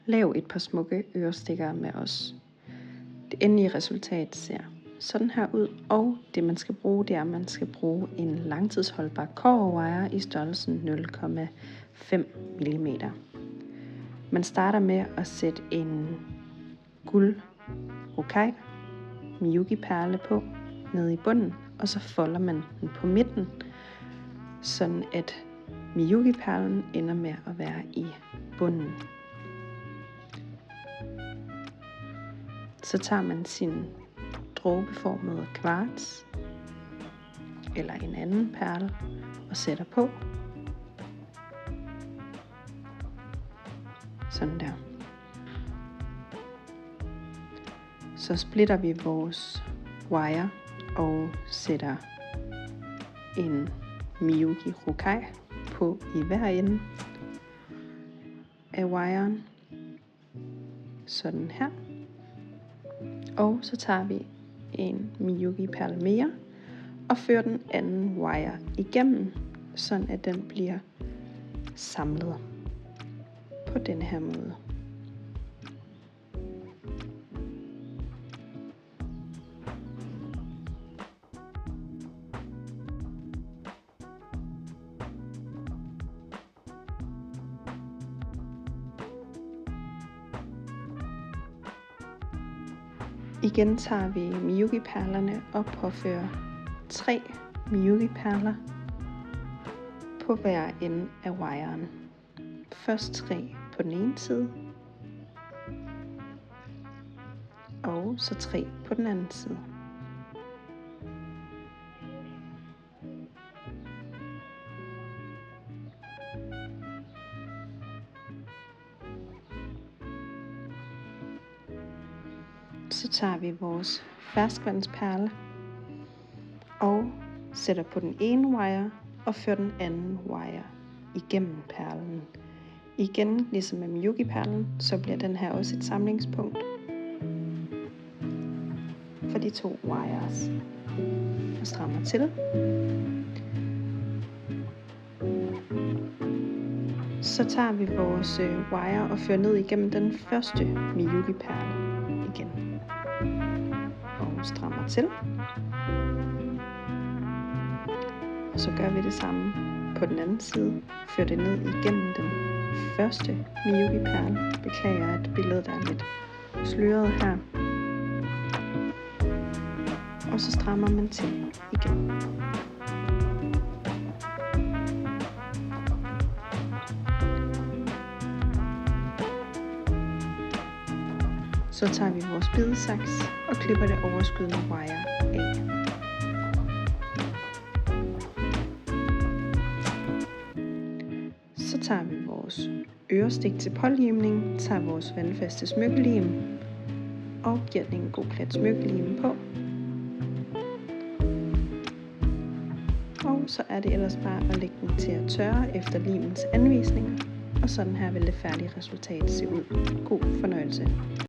Lav et par smukke ørestikker med os. Det endelige resultat ser sådan her ud, og det man skal bruge, det er, at man skal bruge en langtidsholdbar kobberwire i størrelsen 0,5 mm. Man starter med at sætte en guld rokai Miyuki perle på nede i bunden, og så folder man den på midten, sådan at Miyuki perlen ender med at være i bunden. Så tager man sin dråbeformede kvarts eller en anden perle og sætter på. Sådan der. Så splitter vi vores wire og sætter en Miyuki rokai på i hver ende af wiren. Sådan her. Og så tager vi en Miyuki perle mere og fører den anden wire igennem, sådan at den bliver samlet på den her måde. Igen tager vi Miyuki perlerne og påfører 3 Miyuki perler på hver ende af wiren. Først 3 på den ene side, og så 3 på den anden side. Så tager vi vores ferskvandsperle og sætter på den ene wire og fører den anden wire igennem perlen. Igen, ligesom med Miyuki perlen, så bliver den her også et samlingspunkt for de 2 wires. Og strammer til. Så tager vi vores wire og fører ned igennem den første Miyuki perle igen. Og strammer til. Og så gør vi det samme på den anden side. Fører det ned igennem den første Miyuki perle. Beklager, at billedet er lidt sløret her. Og så strammer man til igen. Så tager vi vores bidesaks og klipper det overskydende wire af. Så tager vi vores ørestik til pålimning, tager vores vandfaste smykkelim og giver den en god klat smykkelim på. Og så er det ellers bare at lægge den til at tørre efter limens anvisninger, og sådan her vil det færdige resultat se ud. God fornøjelse.